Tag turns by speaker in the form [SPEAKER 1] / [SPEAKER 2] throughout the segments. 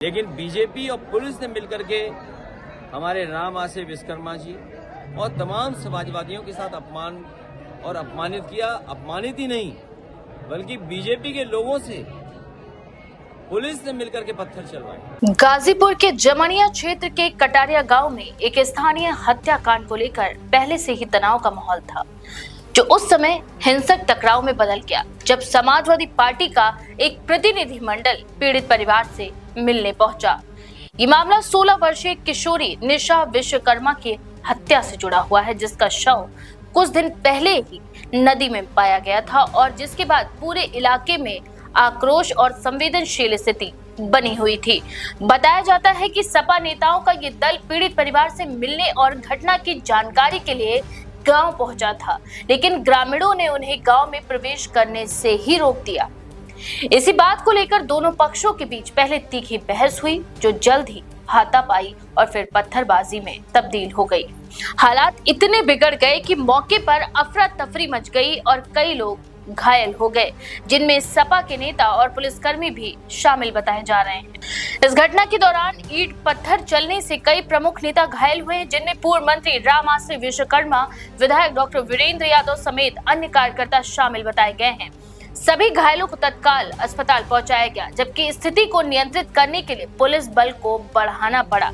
[SPEAKER 1] लेकिन बीजेपी और पुलिस ने मिलकर के हमारे राम आसे विश्वकर्मा जी और तमाम समाजवादियों के साथ अपमान और अपमानित किया। अपमानित ही नहीं बल्कि बीजेपी के लोगों से पुलिस ने मिलकर के पत्थर चलवाए।
[SPEAKER 2] गाजीपुर के जमनिया क्षेत्र के कटारिया गांव में एक स्थानीय हत्याकांड को लेकर पहले से ही तनाव का माहौल था, जो उस समय हिंसक टकराव में बदल गया जब समाजवादी पार्टी का एक प्रतिनिधिमंडल पीड़ित परिवार से मिलने पहुंचा। ये मामला 16 वर्षीय किशोरी निशा विश्वकर्मा की हत्या से जुड़ा हुआ है, जिसका शव कुछ दिन पहले ही नदी में पाया गया था और जिसके बाद पूरे इलाके में आक्रोश और संवेदनशील स्थिति बनी हुई थी। बताया जाता है कि सपा नेताओं का ये दल पीड़ित परिवार से मिलने और घटना की जानकारी के लिए गांव पहुंचा था, लेकिन ग्रामीणों ने उन्हें गांव में प्रवेश करने से ही रोक दिया। इसी बात को लेकर दोनों पक्षों के बीच पहले तीखी बहस हुई, जो जल्द ही हाथापाई और फिर पत्थरबाजी में तब्दील हो गई। हालात इतने बिगड़ गए कि मौके पर अफरा तफरी मच गई और कई लोग घायल हो गए, जिनमें सपा के नेता और पुलिसकर्मी भी शामिल बताए जा रहे हैं। इस घटना के दौरान ईंट पत्थर चलने से कई प्रमुख नेता घायल हुए, जिनमें पूर्व मंत्री राम आसे विश्वकर्मा, विधायक डॉक्टर वीरेंद्र यादव समेत अन्य कार्यकर्ता शामिल बताए गए हैं। सभी घायलों को तत्काल अस्पताल पहुंचाया गया, जबकि स्थिति को नियंत्रित करने के लिए पुलिस बल को बढ़ाना पड़ा।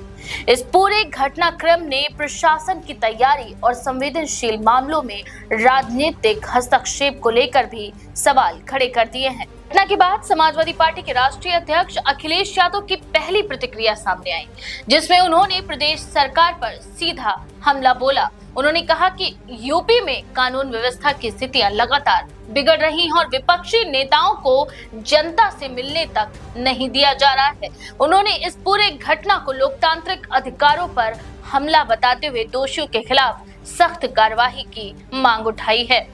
[SPEAKER 2] इस पूरे घटनाक्रम ने प्रशासन की तैयारी और संवेदनशील मामलों में राजनीतिक हस्तक्षेप को लेकर भी सवाल खड़े कर दिए हैं। घटना के बाद समाजवादी पार्टी के राष्ट्रीय अध्यक्ष अखिलेश यादव की पहली प्रतिक्रिया सामने आई, जिसमें उन्होंने प्रदेश सरकार पर सीधा हमला बोला। उन्होंने कहा कि यूपी में कानून व्यवस्था की स्थितियां लगातार बिगड़ रही हैं और विपक्षी नेताओं को जनता से मिलने तक नहीं दिया जा रहा है। उन्होंने इस पूरे घटना को लोकतांत्रिक अधिकारों पर हमला बताते हुए दोषियों के खिलाफ सख्त कार्रवाई की मांग उठाई है।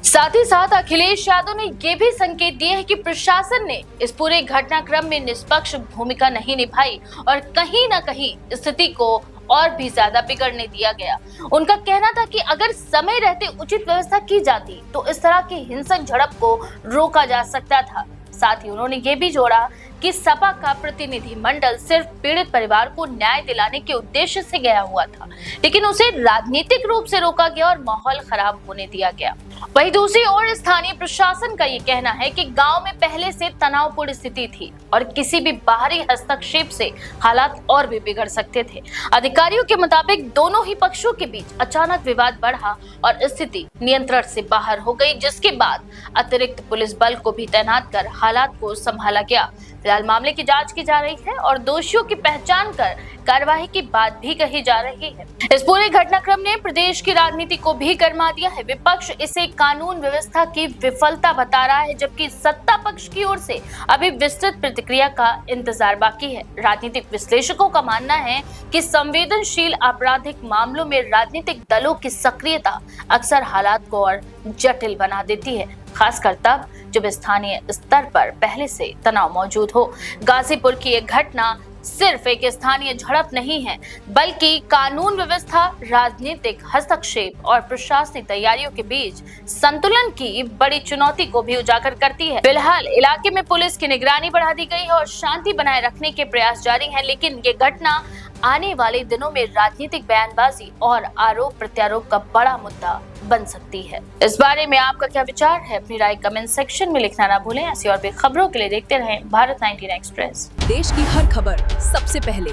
[SPEAKER 2] साथ ही साथ अखिलेश यादव ने ये भी संकेत दिए हैं कि प्रशासन ने इस पूरे घटनाक्रम में निष्पक्ष भूमिका नहीं निभाई और कहीं न कहीं स्थिति को और भी ज्यादा बिगड़ने दिया गया। उनका कहना था कि अगर समय रहते उचित व्यवस्था की जाती तो इस तरह की हिंसक झड़प को रोका जा सकता था। साथ ही उन्होंने ये भी जोड़ा कि सपा का प्रतिनिधिमंडल सिर्फ पीड़ित परिवार को न्याय दिलाने के उद्देश्य से गया हुआ था, लेकिन उसे राजनीतिक रूप से रोका गया और माहौल खराब होने दिया गया। वहीं दूसरी ओर स्थानीय प्रशासन का ये कहना है कि गांव में पहले से तनावपूर्ण स्थिति थी और किसी भी बाहरी हस्तक्षेप से हालात और भी बिगड़ सकते थे। अधिकारियों के मुताबिक दोनों ही पक्षों के बीच अचानक विवाद बढ़ा और स्थिति नियंत्रण से बाहर हो गई, जिसके बाद अतिरिक्त पुलिस बल को भी तैनात कर हालात को संभाला गया। फिलहाल मामले की जांच की जा रही है और दोषियों की पहचान कर कार्रवाई की बात भी कही जा रही है। इस पूरे घटनाक्रम ने प्रदेश की राजनीति को भी गरमा दिया है। विपक्ष इसे कानून व्यवस्था की विफलता बता रहा है, जबकि सत्ता पक्ष की ओर से अभी विस्तृत प्रतिक्रिया का इंतजार बाकी है। राजनीतिक विश्लेषकों का मानना है कि संवेदनशील आपराधिक मामलों में राजनीतिक दलों की सक्रियता अक्सर हालात को और जटिल बना देती है, खासकर तब जब स्थानीय स्तर पर पहले से तनाव मौजूद हो। गाजीपुर की यह घटना सिर्फ एक स्थानीय झड़प नहीं है, बल्कि कानून व्यवस्था, राजनीतिक हस्तक्षेप और प्रशासनिक तैयारियों के बीच संतुलन की बड़ी चुनौती को भी उजागर करती है। फिलहाल इलाके में पुलिस की निगरानी बढ़ा दी गई है और शांति बनाए रखने के प्रयास जारी हैं, लेकिन ये घटना आने वाले दिनों में राजनीतिक बयानबाजी और आरोप प्रत्यारोप का बड़ा मुद्दा बन सकती है। इस बारे में आपका क्या विचार है? अपनी राय कमेंट सेक्शन में लिखना ना भूलें। ऐसी और भी खबरों के लिए देखते रहें भारत 99 एक्सप्रेस।
[SPEAKER 3] देश की हर खबर सबसे पहले